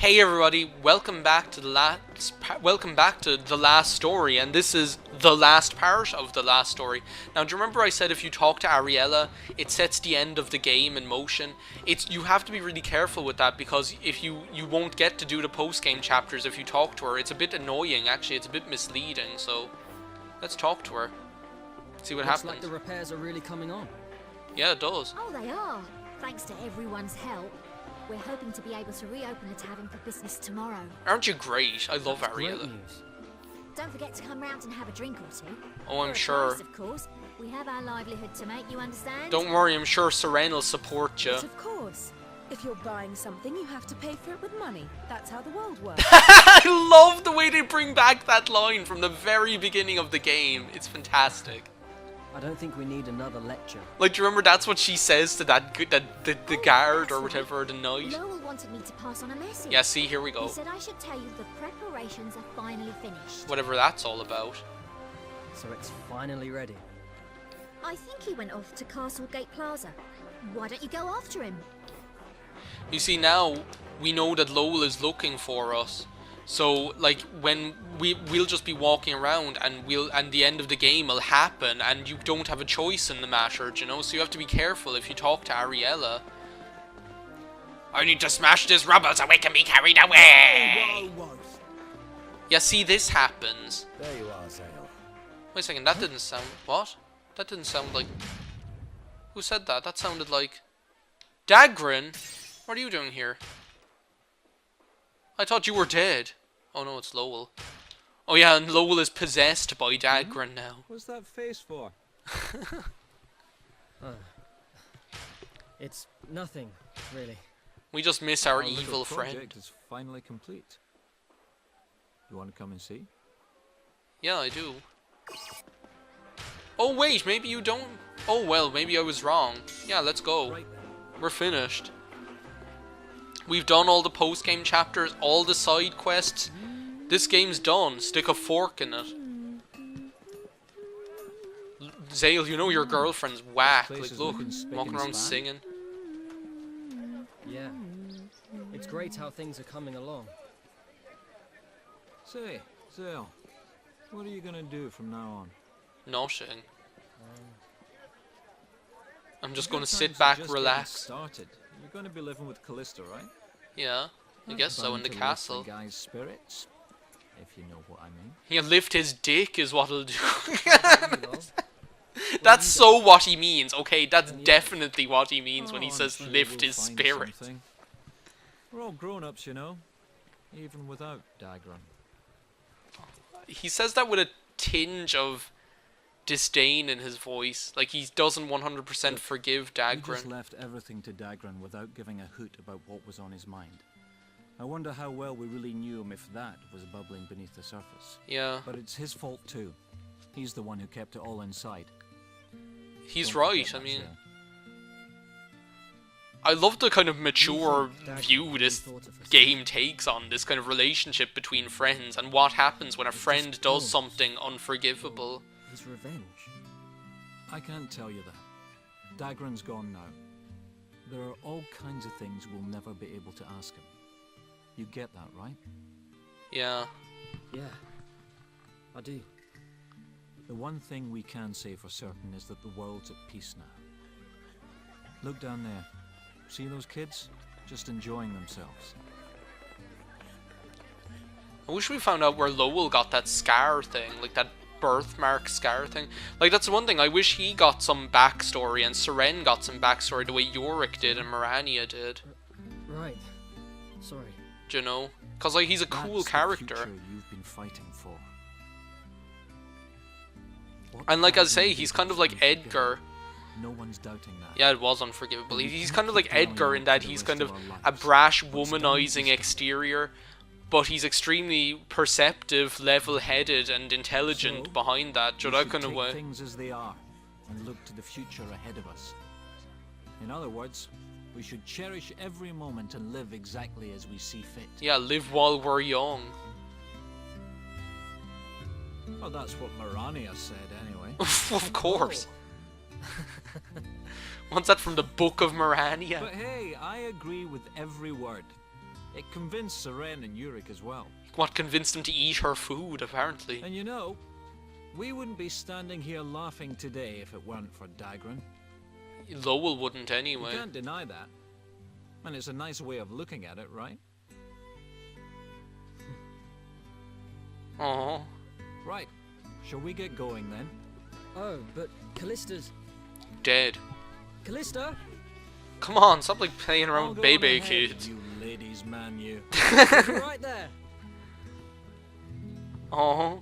Hey everybody, welcome back to the last story, and this is the last part of the last story. Now, do you remember I said if you talk to Ariella, it sets the end of the game in motion? You have to be really careful with that, because if you won't get to do the post-game chapters if you talk to her. It's a bit annoying, actually. It's a bit misleading. So let's talk to her. See what happens. Looks like the repairs are really coming on. Yeah, it does. Oh, they are. Thanks to everyone's help. We're hoping to be able to reopen the tavern for business tomorrow. Aren't you great? I love Ariella. Great news. Don't forget to come round and have a drink or two. Oh, I'm For a sure. price, of course. We have our livelihood to make, you understand? Don't worry, I'm sure Seren will support you. But of course. If you're buying something, you have to pay for it with money. That's how the world works. I love the way they bring back that line from the very beginning of the game. It's fantastic. I don't think we need another lecture. Like, do you remember that's what she says to the guard or whatever, the knight? Lowell wanted me to pass on a message. Yeah, see, here we He go. said I should tell you the preparations are finally finished. Whatever that's all about. So it's finally ready. I think he went off to Castlegate Plaza. Why don't you go after him? You see, now we know that Lowell is looking for us. So, like, when we'll just be walking around, and the end of the game will happen, and you don't have a choice in the matter, you know. So you have to be careful if you talk to Ariella. I need to smash this rubble so we can be carried away. Whoa. Yeah, see, this happens. There you are, Zale. Wait a second, that didn't sound... What? That didn't sound like... Who said that? That sounded like... Dagrin? What are you doing here? I thought you were dead. Oh no, it's Lowell. Oh yeah, and Lowell is possessed by Dagrin now. What's that face for? It's nothing, really. We just miss our little evil project friend. is finally complete. You want to come and see? Yeah, I do. Oh wait, maybe you don't... Oh well, maybe I was wrong. Yeah, let's go. Right then. We're finished. We've done all the post-game chapters, all the side quests. This game's done. Stick a fork in it. Zale, you know your girlfriend's whack. Place Like, is look, looking spick walking and around span. singing. Yeah. It's great how things are coming along. Say, Zale, what are you gonna do from now on? Nothing. I'm just gonna Good sit times are back, just relax. getting started. You're gonna be living with Callista, right? Yeah, I guess so, in the Bound to lift castle. the guy's spirits, if you know what I mean. He'll lift his dick is what he'll do. Well, That's so what he means, okay? That's Yeah. definitely what he means when he Oh, I'm says sure lift we'll his find spirit. something. We're all grown-ups, you know, even without Dagron. He says that with a tinge of disdain in his voice. Like he doesn't 100% Look, forgive He just Dagrin. left everything to Dagron without giving a hoot about what was on his mind. I wonder how well we really knew him if that was bubbling beneath the surface. Yeah, But it's his fault too. He's the one who kept it all inside. he's Don't forget right. I that, mean, Zale. I love the kind of mature Dagrin view really this thought of us. game takes on this kind of relationship between friends and what happens when a It's friend just does pawns. something unforgivable. His revenge. I can't tell you that. Dagron's gone now. There are all kinds of things we'll never be able to ask him. You get that, right? Yeah. Yeah. I do. The one thing we can say for certain is that the world's at peace now. Look down there. See those kids? Just enjoying themselves. I wish we found out where Lowell got that scar thing, like that birthmark scar thing. Like, that's the one thing. I wish he got some backstory and Seren got some backstory the way Yorick did and Mirania did. Right. Sorry. Do you know? Because, like, he's a cool That's the character. future you've been fighting for. What And like I Dagron say, did he's kind of was like unforgivable. Edgar. No one's doubting that. Yeah, it was unforgivable. We He's can't kind of like keep dwelling Edgar on in it that for the he's rest kind of our a lives. brash, What's done womanizing is done. exterior, but he's extremely perceptive, level-headed, and intelligent So, behind that. We That should kind of take way. things as they are and look to the future ahead of us. In other words, we should cherish every moment and live exactly as we see fit. Yeah, live while we're young. Oh, that's what Mirania said anyway. Of course. What's that from the Book of Mirania? But hey, I agree with every word. It convinced Seren and Yurik as well. What convinced him to eat her food, apparently. And you know, we wouldn't be standing here laughing today if it weren't for Dagran. Lowell wouldn't You anyway. can't deny that. And it's a nice way of looking at it, right? Aww. Right. Shall we get going then? Oh, but Callista's... Dead. Callista? Come on, stop like playing around I'll with go baby on ahead, kids. You ladies man, you. You're right there. Aww.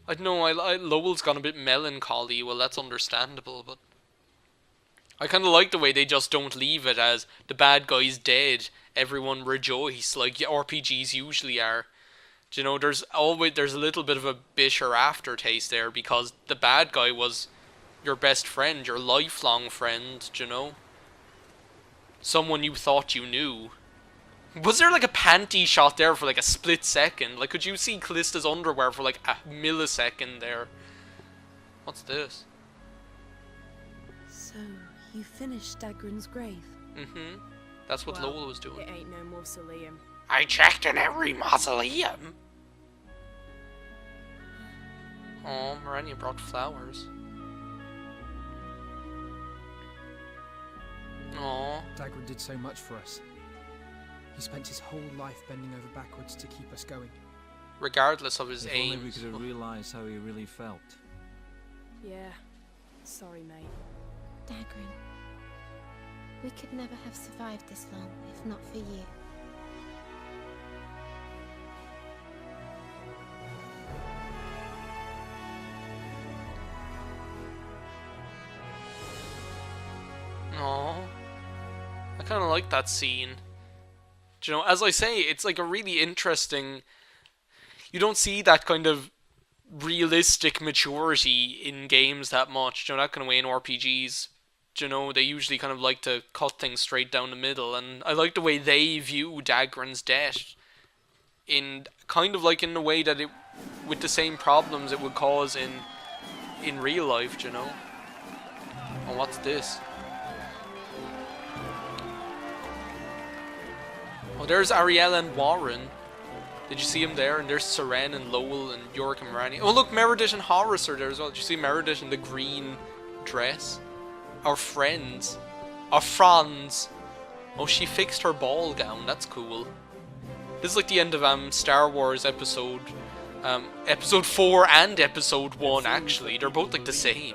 I don't know, Lowell's gone a bit melancholy. Well, that's understandable, but... I kind of like the way they just don't leave it as the bad guy's dead. Everyone rejoice, like RPGs usually are. Do you know, there's a little bit of a bitter aftertaste there because the bad guy was your best friend, your lifelong friend, do you know? Someone you thought you knew. Was there like a panty shot there for like a split second? Like, could you see Callista's underwear for like a millisecond there? What's this? So, you finished Dagran's grave? Mm-hmm. That's what Well, Lowell was doing. It ain't no mausoleum. I checked in every mausoleum. Oh, Miranda brought flowers. Oh, Dagran did so much for us. He spent his whole life bending over backwards to keep us going. regardless of his If only we aims. could have realised how he really felt. Yeah. Sorry, mate. Dagran, we could never have survived this long if not for you. Aww. I kind of like that scene. Do you know, as I say, it's like a really interesting... You don't see that kind of realistic maturity in games that much. Do you know, that kind of way in RPGs. Do you know, they usually kind of like to cut things straight down the middle. And I like the way they view Dagran's death. In kind of like in the way that it... with the same problems it would cause in real life, do you know? Oh, what's this? Oh, there's Ariel and Warren. Did you see him there? And there's Seren and Lowell and Yorick and Mirani. Oh, look, Meredith and Horace are there as well. Did you see Meredith in the green dress? Our friends. Our Franz. Oh, she fixed her ball gown. That's cool. This is like the end of Star Wars episode 4 and episode 1, actually. They're both like the same.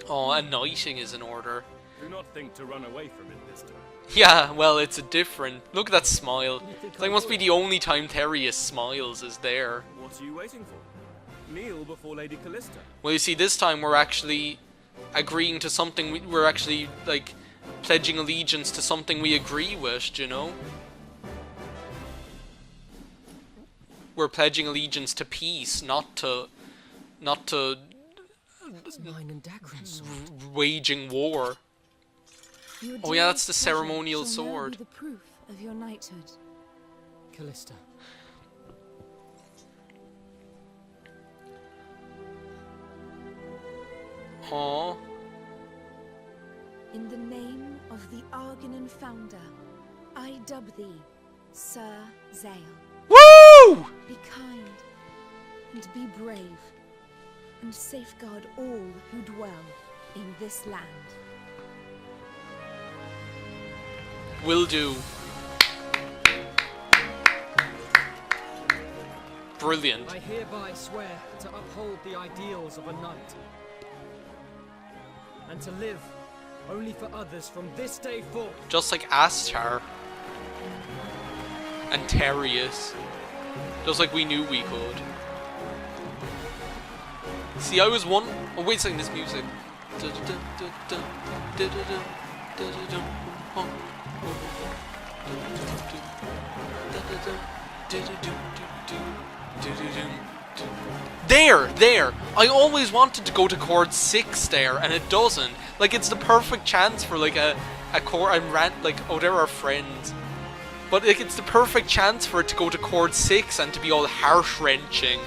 Oh, a knighting is in order. Do not think to run away from it this time. Yeah, well, it's a different... Look at that smile. It's like, must be the only time Therius smiles is there. What are you waiting for? Kneel before Lady Callista. Well, you see, this time we're actually agreeing to something... We're actually, like, pledging allegiance to something we agree with, you know? We're pledging allegiance to peace, not to It's mine and Dagran's sword. waging war. Your Oh yeah, that's the dearest pleasure ceremonial shall now be sword. the proof of your knighthood. Callista. Aww. In the name of the Argonan founder, I dub thee Sir Zale. Woo! Be kind and be brave, and safeguard all who dwell in this land. Will do. Brilliant. I hereby swear to uphold the ideals of a knight. And to live only for others from this day forth. Just like Astar. And Terius. Just like we knew we could. See, I was one... Oh, wait a second, this music. There! I always wanted to go to chord 6 there, and it doesn't. Like, it's the perfect chance for, like, a chord... oh, there are friends. But, like, it's the perfect chance for it to go to chord 6 and to be all heart-wrenching.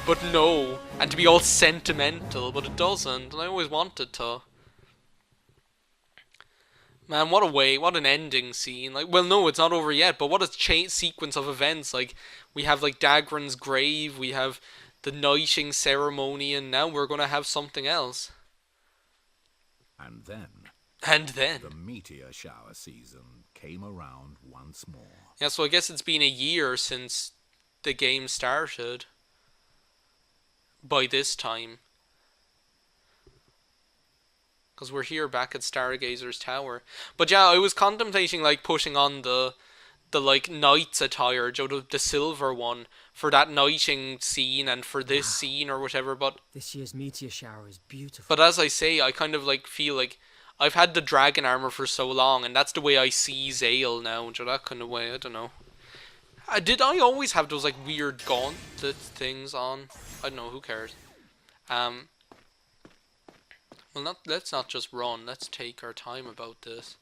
But no. And to be all sentimental, but it doesn't. And I always wanted to. Man, what a way, what an ending scene. Like, well, no, it's not over yet, but what a sequence of events. Like, we have, like, Dagran's grave, we have the knighting ceremony, and now we're gonna have something else. And then And then. the meteor shower season came around once more. Yeah, so I guess it's been a year since the game started. By this time. Because we're here back at Stargazer's Tower. But yeah, I was contemplating, like, putting on the like, knight's attire, the silver one, for that knighting scene and for this scene or whatever, but... This year's meteor shower is beautiful. But as I say, I kind of, like, feel like I've had the dragon armor for so long, and that's the way I see Zale now, that kind of way, I don't know. Did I always have those, like, weird gauntlet things on? I don't know, who cares? Well, let's not just run. Let's take our time about this.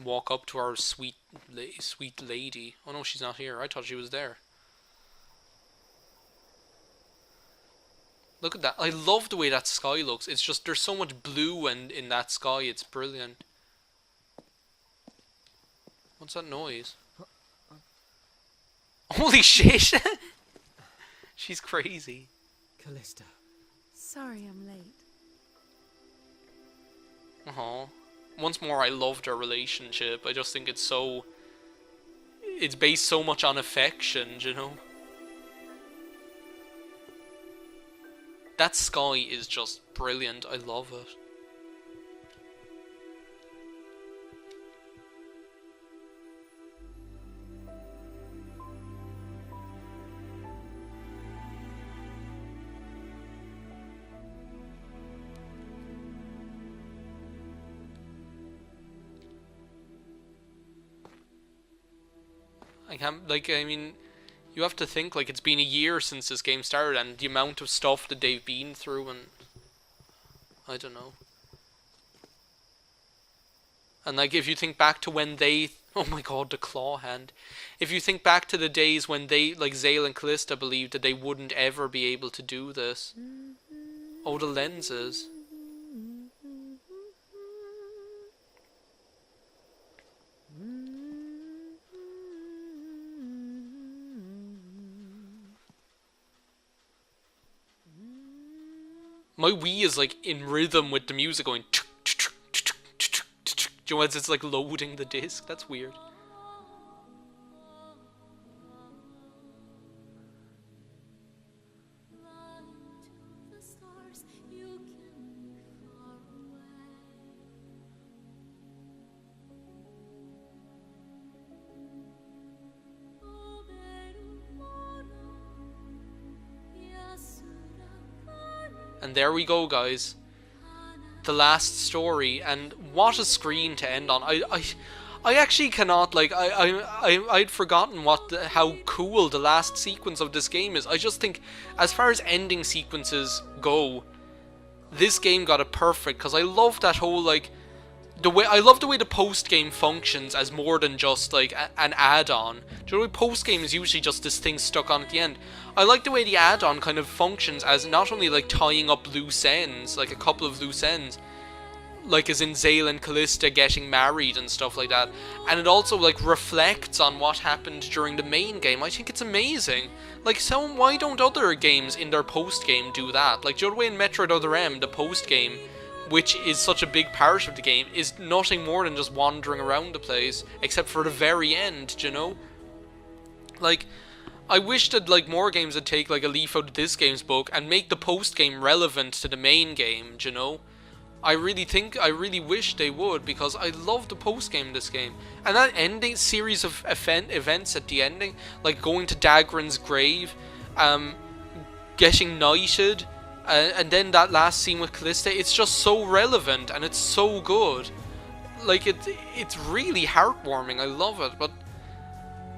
Walk up to our sweet lady. Oh no, she's not here. I thought she was there. Look at that. I love the way that sky looks. It's just, there's so much blue in that sky. It's brilliant. What's that noise? Holy shit! She's crazy. Callista. Sorry I'm late. Once more, I love their relationship. I just think it's so... It's based so much on affection, you know? That sky is just brilliant. I love it. I mean, you have to think, like, it's been a year since this game started, and the amount of stuff that they've been through, and I don't know. And, like, if you think back to when they... Oh my god, the claw hand. If you think back to the days when they, like, Zale and Callista believed that they wouldn't ever be able to do this. Oh, the lenses. My Wii is, like, in rhythm with the music going... Do you know, as it's, like, loading the disc? That's weird. And there we go, guys. The last story, and what a screen to end on. I actually cannot, like, I'd forgotten how cool the last sequence of this game is. I just think, as far as ending sequences go, this game got it perfect, because I love that whole, like, I love the way the post-game functions as more than just, like, an add-on. Do you know, post-game is usually just this thing stuck on at the end. I like the way the add-on kind of functions as not only, like, tying up loose ends, like a couple of loose ends, like as in Zale and Callista getting married and stuff like that, and it also, like, reflects on what happened during the main game. I think it's amazing. Like, so why don't other games in their post-game do that? Like, do you know the way in Metroid Other M, the post-game, which is such a big part of the game, is nothing more than just wandering around the place, except for the very end, do you know? Like, I wish that, like, more games would take, like, a leaf out of this game's book and make the post-game relevant to the main game, do you know? I really wish they would, because I love the post-game in this game. And that ending series of events at the ending, like going to Dagran's grave, getting knighted, and then that last scene with Callista, it's just so relevant, and it's so good. Like, it's really heartwarming, I love it, but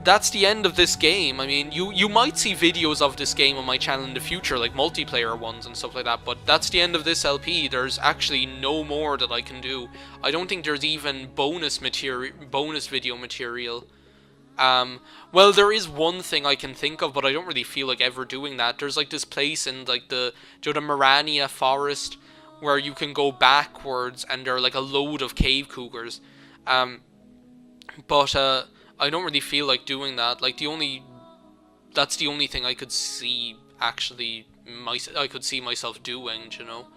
that's the end of this game. I mean, you might see videos of this game on my channel in the future, like multiplayer ones and stuff like that, but that's the end of this LP. There's actually no more that I can do. I don't think there's even bonus video material. Well, there is one thing I can think of, but I don't really feel like ever doing that. There's, like, this place in, like, the Marania forest where you can go backwards and there are like a load of cave cougars. But I don't really feel like doing that. Like that's the only thing I could see actually I could see myself doing, you know.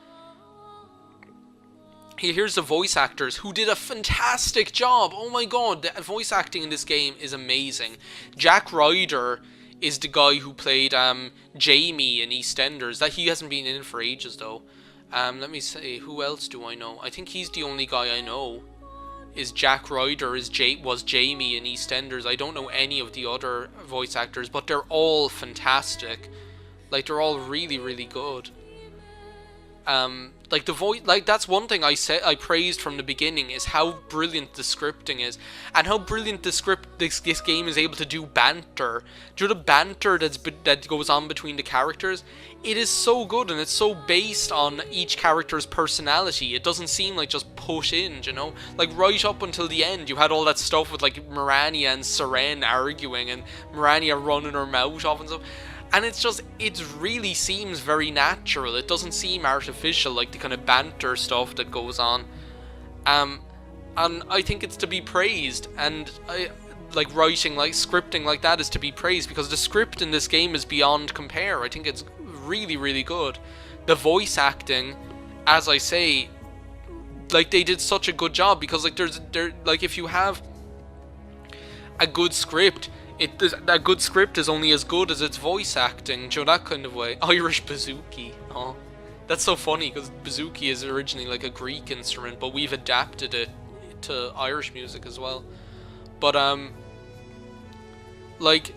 Here's the voice actors who did a fantastic job. Oh my god, the voice acting in this game is amazing. Jack Ryder is the guy who played Jamie in EastEnders. That he hasn't been in for ages though. Let me say, who else do I know? I think he's the only guy I know. Is Jack Ryder was Jamie in EastEnders. I don't know any of the other voice actors, but they're all fantastic. Like they're all really, really good. Like the voice, like that's one thing I praised from the beginning is how brilliant the scripting is, and how brilliant this game is able to do banter. Do you know the banter that goes on between the characters? It is so good, and it's so based on each character's personality. It doesn't seem like just put in, you know? Like right up until the end, you had all that stuff with like Mirania and Seren arguing, and Mirania running her mouth off and stuff. And it really seems very natural. It doesn't seem artificial like the kind of banter stuff that goes on. And I think it's to be praised. And like writing, like scripting like that is to be praised, because the script in this game is beyond compare. I think it's really, really good. The voice acting, as I say, like they did such a good job, because like like if you have a good script, a good script is only as good as its voice acting, you know, that kind of way. Irish bouzouki. Oh, that's so funny, because bouzouki is originally like a Greek instrument, but we've adapted it to Irish music as well. But like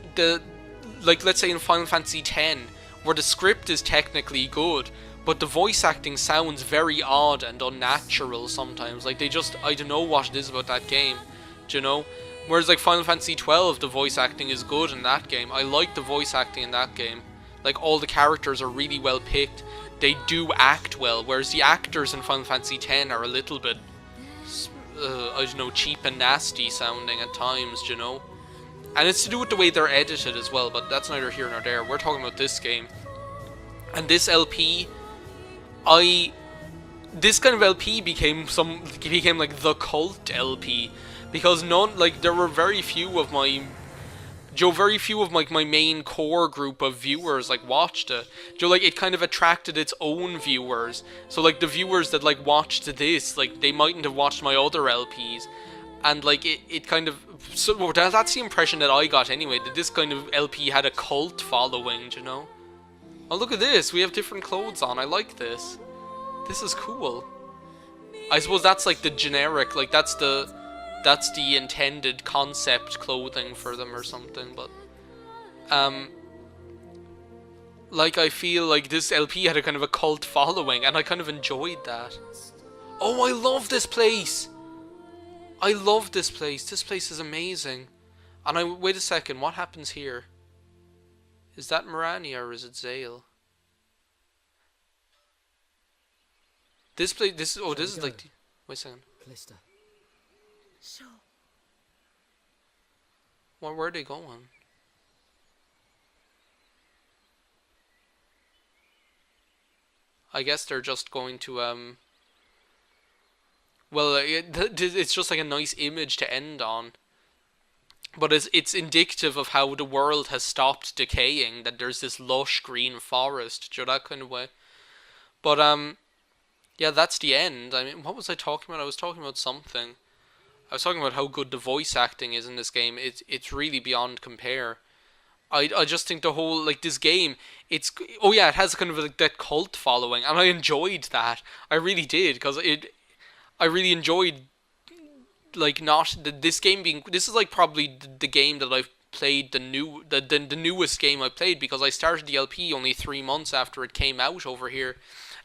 let's say in Final Fantasy X, where the script is technically good, but the voice acting sounds very odd and unnatural sometimes. Like I don't know what it is about that game, do you know? Whereas like Final Fantasy XII, the voice acting is good in that game. I like the voice acting in that game. Like all the characters are really well picked. They do act well, whereas the actors in Final Fantasy X are a little bit, I don't know, cheap and nasty sounding at times, you know? And it's to do with the way they're edited as well, but that's neither here nor there. We're talking about this game. And this LP, this kind of LP became like the cult LP. Because there were very few of my main core group of viewers like watched it. Like it kind of attracted its own viewers. So like the viewers that like watched this, like they mightn't have watched my other LPs, and like it kind of, so that's the impression that I got anyway. That this kind of LP had a cult following, you know. Oh, look at this! We have different clothes on. I like this. This is cool. I suppose that's like the generic, like that's the intended concept clothing for them or something, but like I feel like this LP had a kind of a cult following, and I kind of enjoyed that. Oh, I love this place! I love this place. This place is amazing. And wait a second, what happens here? Is that Mirania or is it Zale? This place, this is like, wait a second. Callista. Sure. Where are they going? I guess they're just going to well, it's just like a nice image to end on. But it's indicative of how the world has stopped decaying, that there's this lush green forest, you know, that kind of way. But yeah, that's the end. I mean, what was I talking about? I was talking about something. I was talking about how good the voice acting is in this game. It's really beyond compare. I just think the whole, like, this game, oh yeah, it has kind of like that cult following, and I enjoyed that. I really did, because I really enjoyed, like, this game being, this is like probably the game that I've played the newest game I played, because I started the LP only 3 months after it came out over here,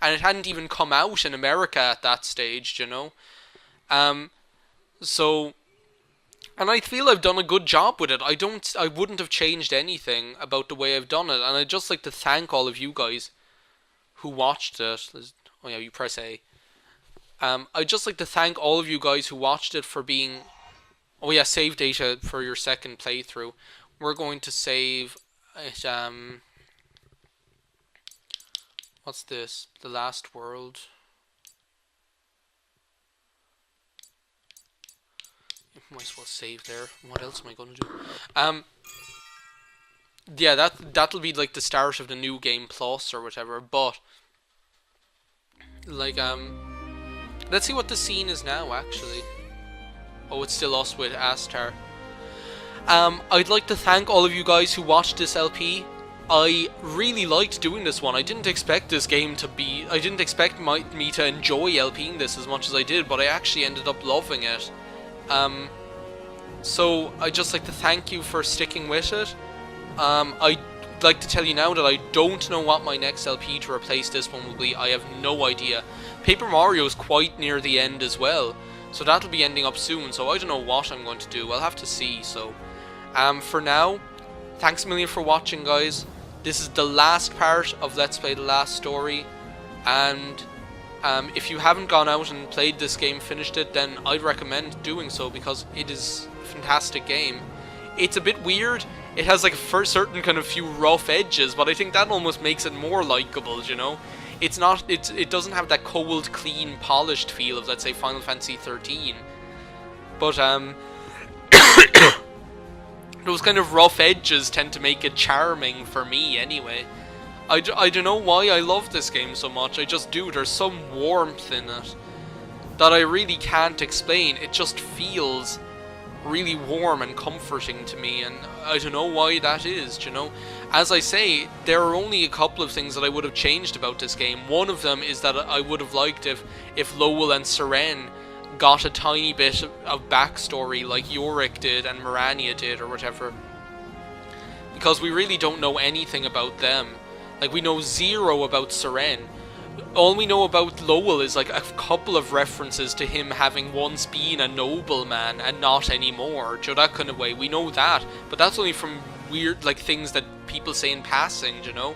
and it hadn't even come out in America at that stage, you know. So, and I feel I've done a good job with it. I wouldn't have changed anything about the way I've done it, and I'd just like to thank all of you guys who watched it. Oh yeah, you press A. I'd just like to thank all of you guys who watched it for being... Oh yeah, save data for your second playthrough. We're going to save it, what's this? The Last World. Might as well save there. What else am I going to do? Yeah, that'll be like the start of the new game plus or whatever. But like let's see what the scene is now. Actually, oh, it's still us with Astar. I'd like to thank all of you guys who watched this LP. I really liked doing this one. I didn't expect this game to be... I didn't expect me to enjoy LPing this as much as I did, but I actually ended up loving it. So I'd just like to thank you for sticking with it. I'd like to tell you now that I don't know what my next LP to replace this one will be. I have no idea. Paper Mario is quite near the end as well, so that'll be ending up soon, so I don't know what I'm going to do. I'll have to see. So for now, thanks a million for watching, guys. This is the last part of Let's Play The Last Story, and if you haven't gone out and played this game, finished it, then I'd recommend doing so, because it is a fantastic game. It's a bit weird. It has like a certain kind of few rough edges, but I think that almost makes it more likable, you know? It doesn't have that cold, clean, polished feel of, let's say, Final Fantasy 13. But those kind of rough edges tend to make it charming for me anyway. I don't know why I love this game so much, I just do. There's some warmth in it that I really can't explain. It just feels really warm and comforting to me, and I don't know why that is, you know. As I say, there are only a couple of things that I would have changed about this game. One of them is that I would have liked if Lowell and Seren got a tiny bit of backstory like Yorick did and Mirania did or whatever, because we really don't know anything about them. Like, we know zero about Seren. All we know about Lowell is like a couple of references to him having once been a nobleman and not anymore, you know, that kind of way. We know that, but that's only from weird like things that people say in passing, you know.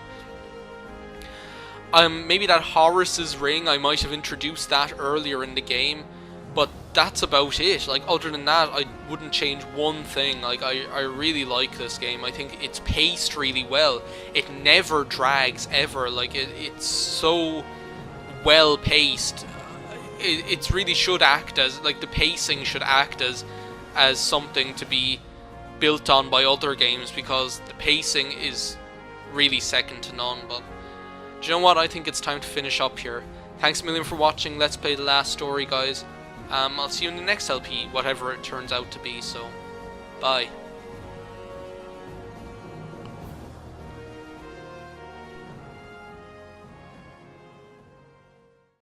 Maybe that Horus's ring, I might have introduced that earlier in the game, but that's about it. Like, other than that, I wouldn't change one thing. Like, I really like this game. I think it's paced really well. It never drags, ever. Like, it's so well paced. It really should act as, like, the pacing should act as something to be built on by other games, because the pacing is really second to none. But do you know what? I think it's time to finish up here. Thanks a million for watching Let's Play The Last Story, guys. I'll see you in the next LP, whatever it turns out to be, so bye.